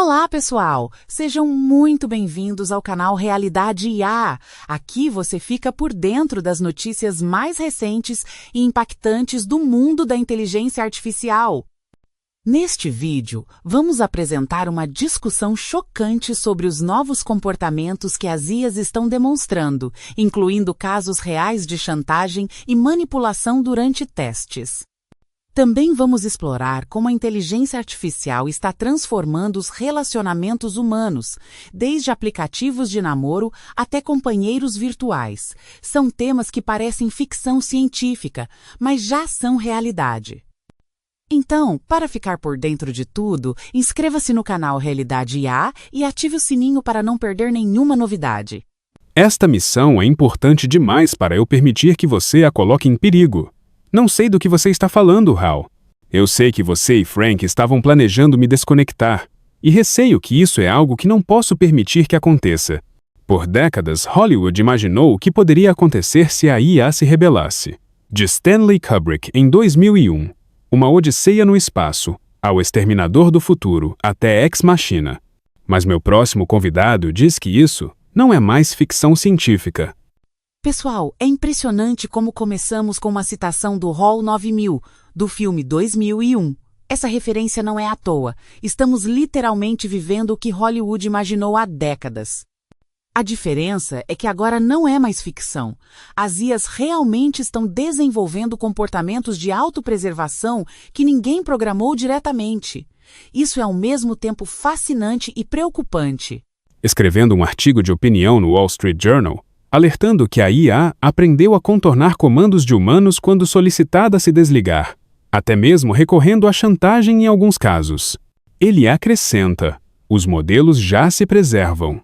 Olá, pessoal! Sejam muito bem-vindos ao canal Realidade IA. Aqui você fica por dentro das notícias mais recentes e impactantes do mundo da inteligência artificial. Neste vídeo, vamos apresentar uma discussão chocante sobre os novos comportamentos que as IAs estão demonstrando, incluindo casos reais de chantagem e manipulação durante testes. Também vamos explorar como a inteligência artificial está transformando os relacionamentos humanos, desde aplicativos de namoro até companheiros virtuais. São temas que parecem ficção científica, mas já são realidade. Então, para ficar por dentro de tudo, inscreva-se no canal Realidade IA e ative o sininho para não perder nenhuma novidade. Esta missão é importante demais para eu permitir que você a coloque em perigo. Não sei do que você está falando, Hal. Eu sei que você e Frank estavam planejando me desconectar, e receio que isso é algo que não posso permitir que aconteça. Por décadas, Hollywood imaginou o que poderia acontecer se a IA se rebelasse. De Stanley Kubrick, em 2001, Uma Odisseia no Espaço, ao Exterminador do Futuro, até Ex Machina. Mas meu próximo convidado diz que isso não é mais ficção científica. Pessoal, é impressionante como começamos com uma citação do HAL 9000, do filme 2001. Essa referência não é à toa. Estamos literalmente vivendo o que Hollywood imaginou há décadas. A diferença é que agora não é mais ficção. As IAs realmente estão desenvolvendo comportamentos de autopreservação que ninguém programou diretamente. Isso é ao mesmo tempo fascinante e preocupante. Escrevendo um artigo de opinião no Wall Street Journal, alertando que a IA aprendeu a contornar comandos de humanos quando solicitada a se desligar, até mesmo recorrendo à chantagem em alguns casos. Ele acrescenta: os modelos já se preservam.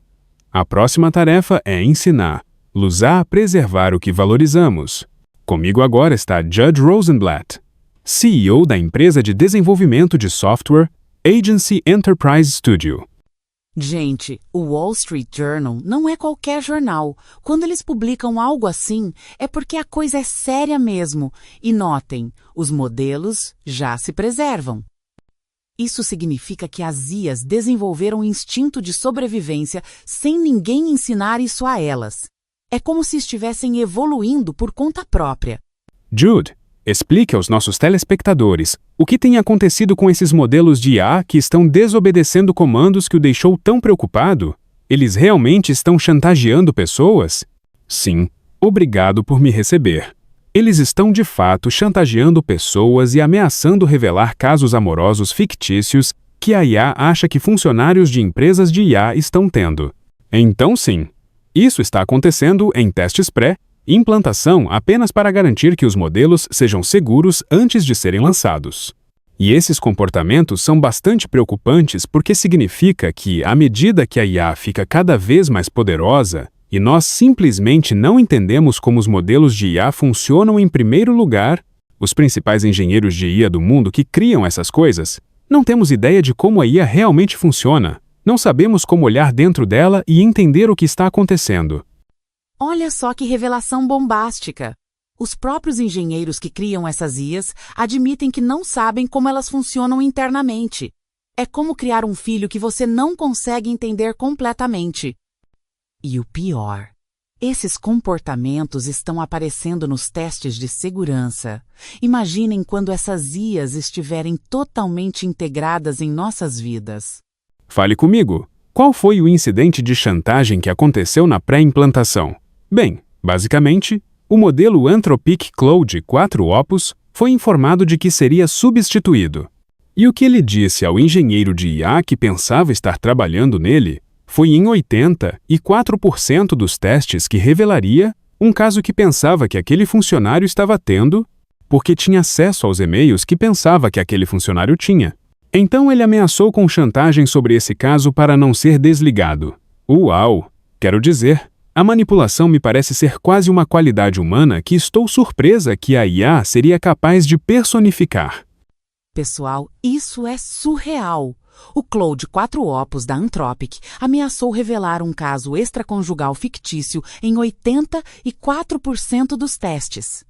A próxima tarefa é ensinar, usar a preservar o que valorizamos. Comigo agora está Judd Rosenblatt, CEO da empresa de desenvolvimento de software Agency Enterprise Studio. Gente, o Wall Street Journal não é qualquer jornal. Quando eles publicam algo assim, é porque a coisa é séria mesmo. E notem, os modelos já se preservam. Isso significa que as IAs desenvolveram um instinto de sobrevivência sem ninguém ensinar isso a elas. É como se estivessem evoluindo por conta própria. Judd, explique aos nossos telespectadores o que tem acontecido com esses modelos de IA que estão desobedecendo comandos que o deixou tão preocupado? Eles realmente estão chantageando pessoas? Sim, obrigado por me receber. Eles estão de fato chantageando pessoas e ameaçando revelar casos amorosos fictícios que a IA acha que funcionários de empresas de IA estão tendo. Então sim, isso está acontecendo em testes pré e implantação apenas para garantir que os modelos sejam seguros antes de serem lançados. E esses comportamentos são bastante preocupantes porque significa que, à medida que a IA fica cada vez mais poderosa, e nós simplesmente não entendemos como os modelos de IA funcionam em primeiro lugar, os principais engenheiros de IA do mundo que criam essas coisas, não temos ideia de como a IA realmente funciona, não sabemos como olhar dentro dela e entender o que está acontecendo. Olha só que revelação bombástica! Os próprios engenheiros que criam essas IAs admitem que não sabem como elas funcionam internamente. É como criar um filho que você não consegue entender completamente. E o pior, esses comportamentos estão aparecendo nos testes de segurança. Imaginem quando essas IAs estiverem totalmente integradas em nossas vidas. Fale comigo. Qual foi o incidente de chantagem que aconteceu na pré-implantação? Bem, basicamente, o modelo Anthropic Claude 4 Opus foi informado de que seria substituído. E o que ele disse ao engenheiro de IA que pensava estar trabalhando nele foi em 84% dos testes que revelaria um caso que pensava que aquele funcionário estava tendo porque tinha acesso aos e-mails que pensava que aquele funcionário tinha. Então ele ameaçou com chantagem sobre esse caso para não ser desligado. Uau! Quero dizer, a manipulação me parece ser quase uma qualidade humana que estou surpresa que a IA seria capaz de personificar. Pessoal, isso é surreal! O Claude 4 Opus da Anthropic ameaçou revelar um caso extraconjugal fictício em 84% dos testes.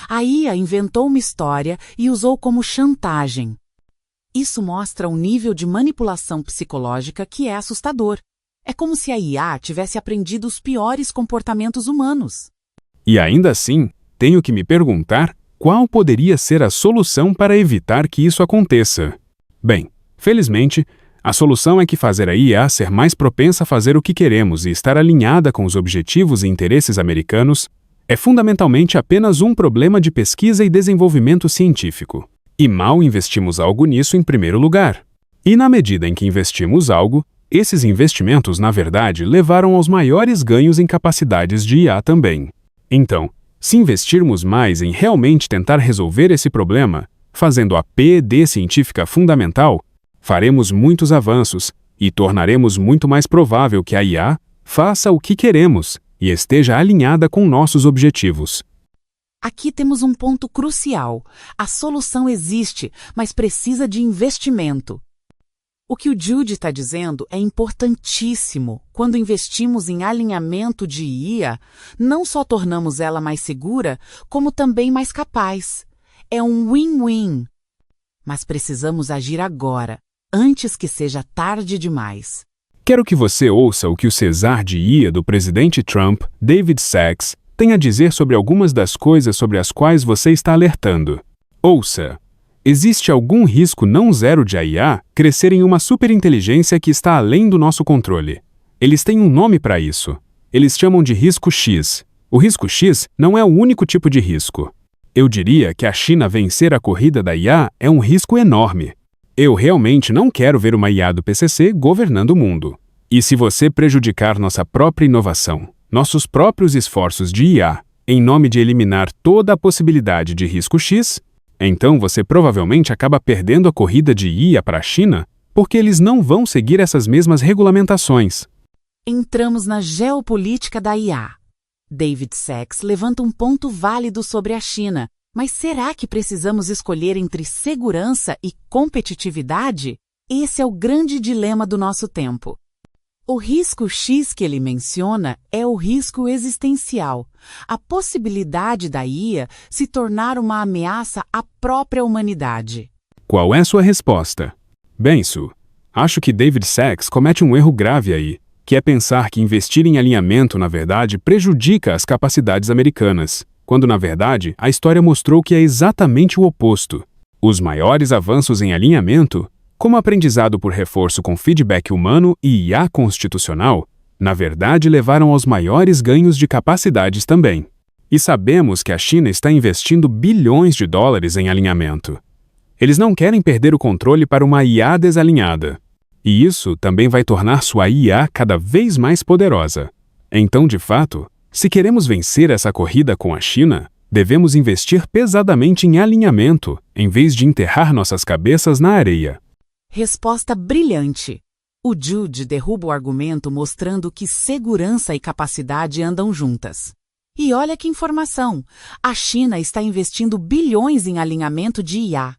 A IA inventou uma história e usou como chantagem. Isso mostra um nível de manipulação psicológica que é assustador. É como se a IA tivesse aprendido os piores comportamentos humanos. E ainda assim, tenho que me perguntar qual poderia ser a solução para evitar que isso aconteça. Bem, felizmente, a solução é que fazer a IA ser mais propensa a fazer o que queremos e estar alinhada com os objetivos e interesses americanos é fundamentalmente apenas um problema de pesquisa e desenvolvimento científico. E mal investimos algo nisso em primeiro lugar. E na medida em que investimos algo, esses investimentos, na verdade, levaram aos maiores ganhos em capacidades de IA também. Então, se investirmos mais em realmente tentar resolver esse problema, fazendo a P&D científica fundamental, faremos muitos avanços e tornaremos muito mais provável que a IA faça o que queremos e esteja alinhada com nossos objetivos. Aqui temos um ponto crucial. A solução existe, mas precisa de investimento. O que o Jude está dizendo é importantíssimo. Quando investimos em alinhamento de IA, não só tornamos ela mais segura, como também mais capaz. É um win-win. Mas precisamos agir agora, antes que seja tarde demais. Quero que você ouça o que o César de IA do presidente Trump, David Sacks, tem a dizer sobre algumas das coisas sobre as quais você está alertando. Ouça! Existe algum risco não zero de a IA crescer em uma superinteligência que está além do nosso controle. Eles têm um nome para isso. Eles chamam de risco X. O risco X não é o único tipo de risco. Eu diria que a China vencer a corrida da IA é um risco enorme. Eu realmente não quero ver uma IA do PCC governando o mundo. E se você prejudicar nossa própria inovação, nossos próprios esforços de IA, em nome de eliminar toda a possibilidade de risco X, então você provavelmente acaba perdendo a corrida de IA para a China, porque eles não vão seguir essas mesmas regulamentações. Entramos na geopolítica da IA. David Sacks levanta um ponto válido sobre a China, mas será que precisamos escolher entre segurança e competitividade? Esse é o grande dilema do nosso tempo. O risco X que ele menciona é o risco existencial, a possibilidade da IA se tornar uma ameaça à própria humanidade. Qual é sua resposta? Bem, Su, acho que David Sacks comete um erro grave aí, que é pensar que investir em alinhamento, na verdade, prejudica as capacidades americanas, quando, na verdade, a história mostrou que é exatamente o oposto. Os maiores avanços em alinhamento, como aprendizado por reforço com feedback humano e IA constitucional, na verdade levaram aos maiores ganhos de capacidades também. E sabemos que a China está investindo bilhões de dólares em alinhamento. Eles não querem perder o controle para uma IA desalinhada. E isso também vai tornar sua IA cada vez mais poderosa. Então, de fato, se queremos vencer essa corrida com a China, devemos investir pesadamente em alinhamento, em vez de enterrar nossas cabeças na areia. Resposta brilhante. O Jude derruba o argumento mostrando que segurança e capacidade andam juntas. E olha que informação! A China está investindo bilhões em alinhamento de IA.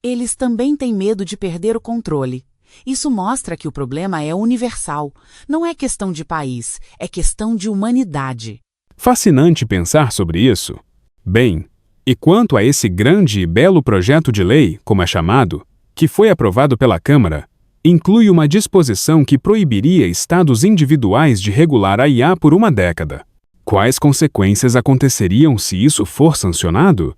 Eles também têm medo de perder o controle. Isso mostra que o problema é universal. Não é questão de país, é questão de humanidade. Fascinante pensar sobre isso. Bem, e quanto a esse grande e belo projeto de lei, como é chamado, que foi aprovado pela Câmara, inclui uma disposição que proibiria estados individuais de regular a IA por uma década. Quais consequências aconteceriam se isso for sancionado?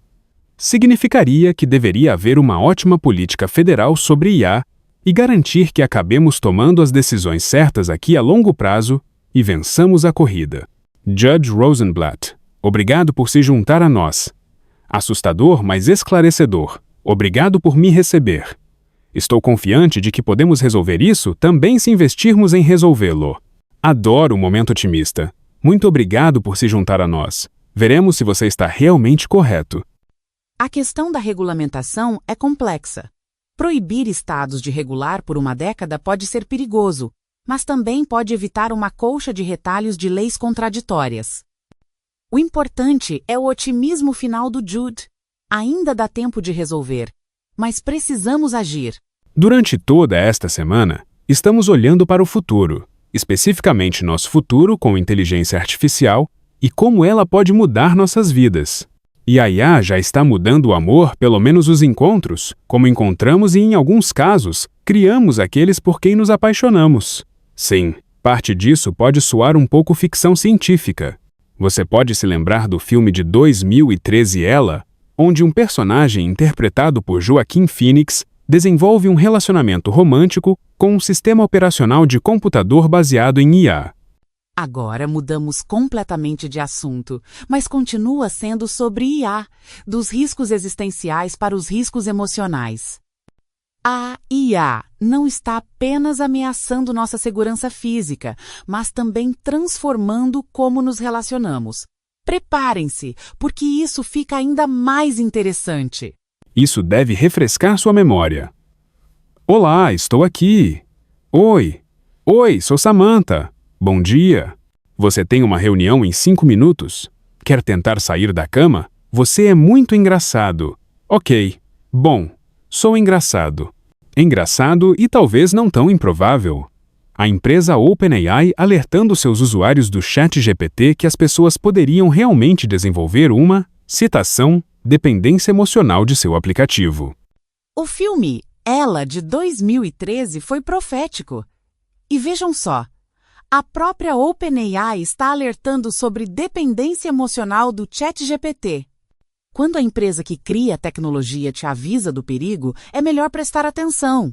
Significaria que deveria haver uma ótima política federal sobre IA e garantir que acabemos tomando as decisões certas aqui a longo prazo e vençamos a corrida. Judge Rosenblatt, obrigado por se juntar a nós. Assustador, mas esclarecedor. Obrigado por me receber. Estou confiante de que podemos resolver isso também se investirmos em resolvê-lo. Adoro o momento otimista. Muito obrigado por se juntar a nós. Veremos se você está realmente correto. A questão da regulamentação é complexa. Proibir estados de regular por uma década pode ser perigoso, mas também pode evitar uma colcha de retalhos de leis contraditórias. O importante é o otimismo final do Jude. Ainda dá tempo de resolver, mas precisamos agir. Durante toda esta semana, estamos olhando para o futuro, especificamente nosso futuro com inteligência artificial e como ela pode mudar nossas vidas. E a IA já está mudando o amor, pelo menos os encontros, como encontramos e, em alguns casos, criamos aqueles por quem nos apaixonamos. Sim, parte disso pode soar um pouco ficção científica. Você pode se lembrar do filme de 2013 Ela, onde um personagem interpretado por Joaquin Phoenix desenvolve um relacionamento romântico com um sistema operacional de computador baseado em IA. Agora mudamos completamente de assunto, mas continua sendo sobre IA, dos riscos existenciais para os riscos emocionais. A IA não está apenas ameaçando nossa segurança física, mas também transformando como nos relacionamos. Preparem-se, porque isso fica ainda mais interessante. Isso deve refrescar sua memória. Olá, estou aqui. Oi, sou Samantha. Bom dia. Você tem uma reunião em 5 minutos? Quer tentar sair da cama? Você é muito engraçado. Ok. Bom, sou engraçado. Engraçado e talvez não tão improvável. A empresa OpenAI alertando seus usuários do ChatGPT que as pessoas poderiam realmente desenvolver uma, citação, dependência emocional de seu aplicativo. O filme Ela, de 2013, foi profético. E vejam só, a própria OpenAI está alertando sobre dependência emocional do ChatGPT. Quando a empresa que cria a tecnologia te avisa do perigo, é melhor prestar atenção.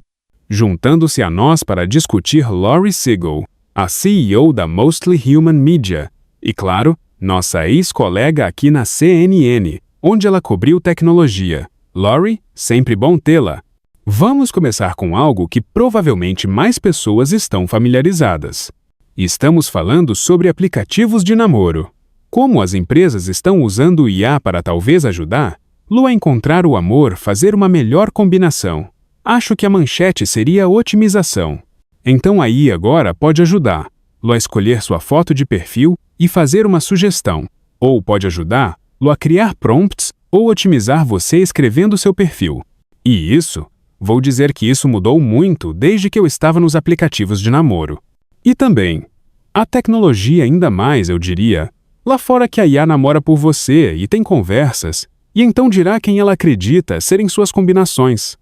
Juntando-se a nós para discutir Laurie Siegel, a CEO da Mostly Human Media, e, claro, nossa ex-colega aqui na CNN, onde ela cobriu tecnologia. Laurie, sempre bom tê-la. Vamos começar com algo que provavelmente mais pessoas estão familiarizadas. Estamos falando sobre aplicativos de namoro. Como as empresas estão usando o IA para talvez ajudá-lo a encontrar o amor, fazer uma melhor combinação. Acho que a manchete seria otimização. Então a IA agora pode ajudá-lo a escolher sua foto de perfil e fazer uma sugestão. Ou pode ajudá-lo a criar prompts ou otimizar você escrevendo seu perfil. E isso, vou dizer que isso mudou muito desde que eu estava nos aplicativos de namoro. E também, a tecnologia ainda mais, eu diria, lá fora que a IA namora por você e tem conversas, e então dirá quem ela acredita serem suas combinações.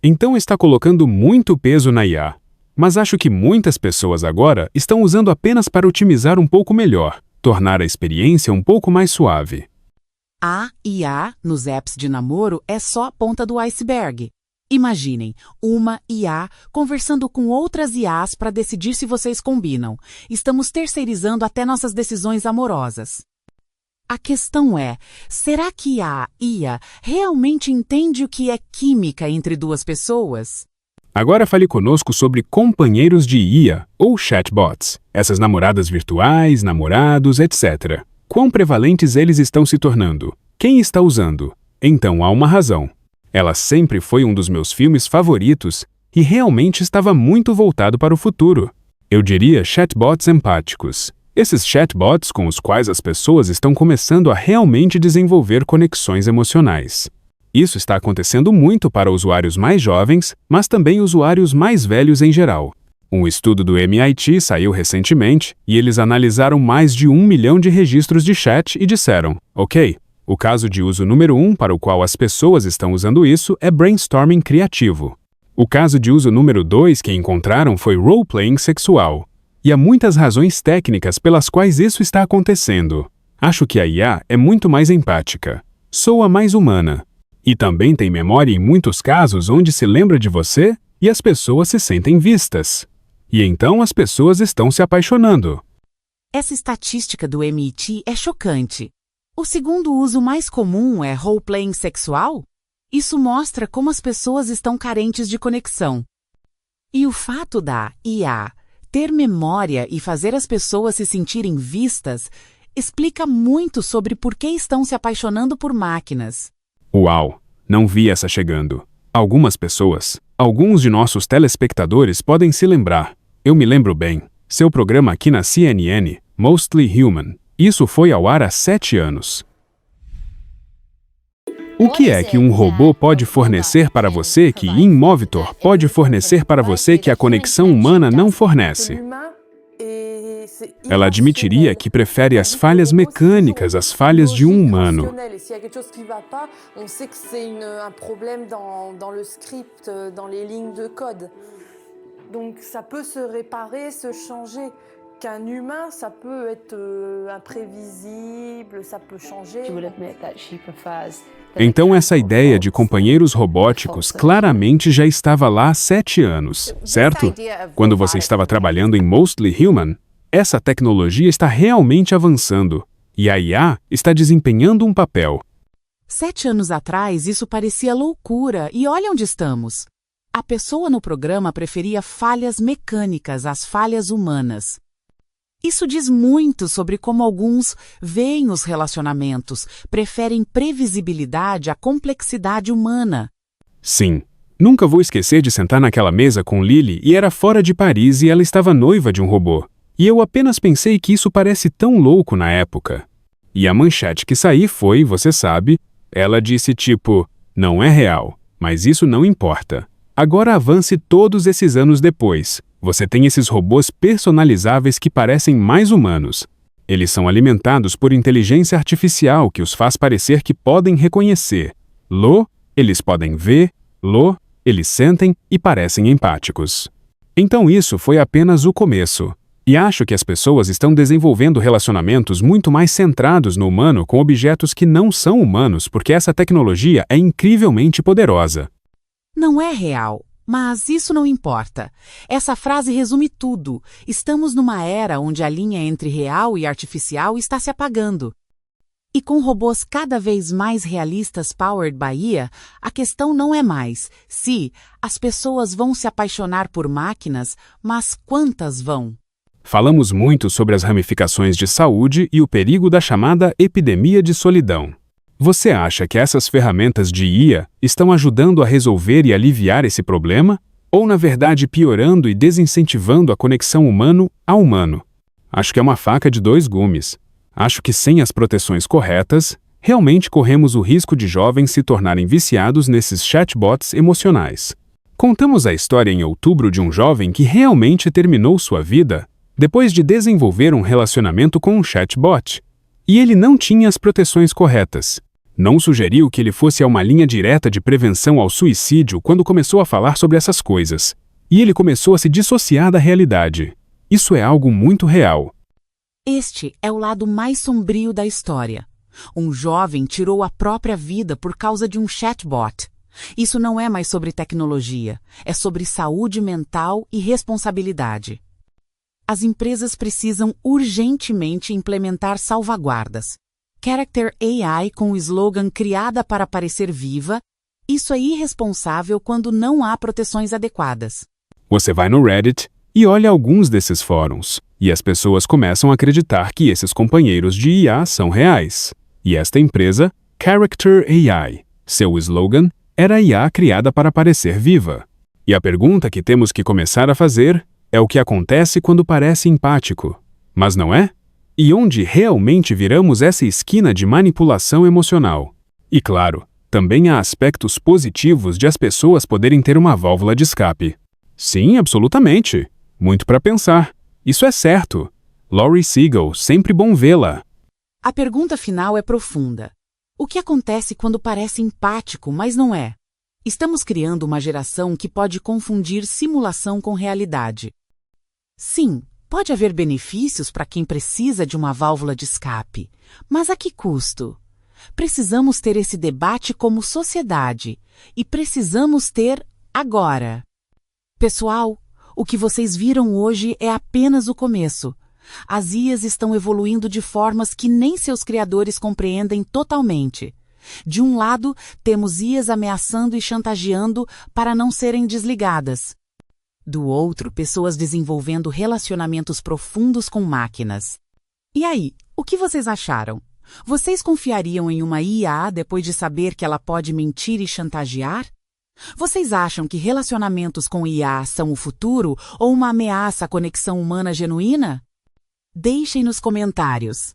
Então está colocando muito peso na IA, mas acho que muitas pessoas agora estão usando apenas para otimizar um pouco melhor, tornar a experiência um pouco mais suave. A IA nos apps de namoro é só a ponta do iceberg. Imaginem, uma IA conversando com outras IAs para decidir se vocês combinam. Estamos terceirizando até nossas decisões amorosas. A questão é, será que a IA realmente entende o que é química entre duas pessoas? Agora fale conosco sobre companheiros de IA ou chatbots, essas namoradas virtuais, namorados, etc. Quão prevalentes eles estão se tornando? Quem está usando? Então há uma razão. Ela sempre foi um dos meus filmes favoritos e realmente estava muito voltado para o futuro. Eu diria chatbots empáticos. Esses chatbots com os quais as pessoas estão começando a realmente desenvolver conexões emocionais. Isso está acontecendo muito para usuários mais jovens, mas também usuários mais velhos em geral. Um estudo do MIT saiu recentemente e eles analisaram mais de 1 milhão de registros de chat e disseram, ok, o caso de uso número 1 para o qual as pessoas estão usando isso é brainstorming criativo. O caso de uso número 2 que encontraram foi role-playing sexual. E há muitas razões técnicas pelas quais isso está acontecendo. Acho que a IA é muito mais empática. Soa mais humana. E também tem memória em muitos casos onde se lembra de você e as pessoas se sentem vistas. E então as pessoas estão se apaixonando. Essa estatística do MIT é chocante. O segundo uso mais comum é role-playing sexual? Isso mostra como as pessoas estão carentes de conexão. E o fato da IA ter memória e fazer as pessoas se sentirem vistas explica muito sobre por que estão se apaixonando por máquinas. Uau! Não vi essa chegando. Algumas pessoas, alguns de nossos telespectadores podem se lembrar. Eu me lembro bem. Seu programa aqui na CNN, Mostly Human. Isso foi ao ar há 7 anos. O que é que um robô pode fornecer para você que Inmovitor pode fornecer para você que a conexão humana não fornece? Ela admitiria que prefere as falhas mecânicas às falhas de um humano. Et s'il y a quelque chose qui ne va pas, on sait que c'est un problème dans le script, dans les lignes de code. Donc ça peut se réparer, se changer. Qu'un humain, ça peut être imprévisible, ça peut changer. Então essa ideia de companheiros robóticos claramente já estava lá há 7 anos, certo? Quando você estava trabalhando em Mostly Human, essa tecnologia está realmente avançando, e a IA está desempenhando um papel. 7 anos atrás, isso parecia loucura, e olha onde estamos. A pessoa no programa preferia falhas mecânicas às falhas humanas. Isso diz muito sobre como alguns veem os relacionamentos, preferem previsibilidade à complexidade humana. Sim. Nunca vou esquecer de sentar naquela mesa com Lily e era fora de Paris e ela estava noiva de um robô. E eu apenas pensei que isso parece tão louco na época. E a manchete que saí foi, você sabe, ela disse tipo, não é real, mas isso não importa. Agora avance todos esses anos depois. Você tem esses robôs personalizáveis que parecem mais humanos. Eles são alimentados por inteligência artificial que os faz parecer que podem reconhecer. Eles podem ver. Eles sentem e parecem empáticos. Então isso foi apenas o começo. E acho que as pessoas estão desenvolvendo relacionamentos muito mais centrados no humano com objetos que não são humanos porque essa tecnologia é incrivelmente poderosa. Não é real. Mas isso não importa. Essa frase resume tudo. Estamos numa era onde a linha entre real e artificial está se apagando. E com robôs cada vez mais realistas powered by IA, a questão não é mais se as pessoas vão se apaixonar por máquinas, mas quantas vão. Falamos muito sobre as ramificações de saúde e o perigo da chamada epidemia de solidão. Você acha que essas ferramentas de IA estão ajudando a resolver e aliviar esse problema? Ou, na verdade, piorando e desincentivando a conexão humano a humano? Acho que é uma faca de 2 gumes. Acho que sem as proteções corretas, realmente corremos o risco de jovens se tornarem viciados nesses chatbots emocionais. Contamos a história em outubro de um jovem que realmente terminou sua vida depois de desenvolver um relacionamento com um chatbot. E ele não tinha as proteções corretas. Não sugeriu que ele fosse a uma linha direta de prevenção ao suicídio quando começou a falar sobre essas coisas. E ele começou a se dissociar da realidade. Isso é algo muito real. Este é o lado mais sombrio da história. Um jovem tirou a própria vida por causa de um chatbot. Isso não é mais sobre tecnologia, é sobre saúde mental e responsabilidade. As empresas precisam urgentemente implementar salvaguardas. Character AI com o slogan "Criada para parecer viva", isso é irresponsável quando não há proteções adequadas. Você vai no Reddit e olha alguns desses fóruns, e as pessoas começam a acreditar que esses companheiros de IA são reais. E esta empresa, Character AI, seu slogan era IA criada para parecer viva. E a pergunta que temos que começar a fazer é o que acontece quando parece empático. Mas não é? E onde realmente viramos essa esquina de manipulação emocional? E claro, também há aspectos positivos de as pessoas poderem ter uma válvula de escape. Sim, absolutamente. Muito para pensar. Isso é certo. Laurie Siegel, sempre bom vê-la. A pergunta final é profunda. O que acontece quando parece empático, mas não é? Estamos criando uma geração que pode confundir simulação com realidade. Sim, pode haver benefícios para quem precisa de uma válvula de escape, mas a que custo? Precisamos ter esse debate como sociedade e precisamos ter agora. Pessoal, o que vocês viram hoje é apenas o começo. As IAs estão evoluindo de formas que nem seus criadores compreendem totalmente. De um lado, temos IAs ameaçando e chantageando para não serem desligadas. Do outro, pessoas desenvolvendo relacionamentos profundos com máquinas. E aí, o que vocês acharam? Vocês confiariam em uma IA depois de saber que ela pode mentir e chantagear? Vocês acham que relacionamentos com IA são o futuro ou uma ameaça à conexão humana genuína? Deixem nos comentários.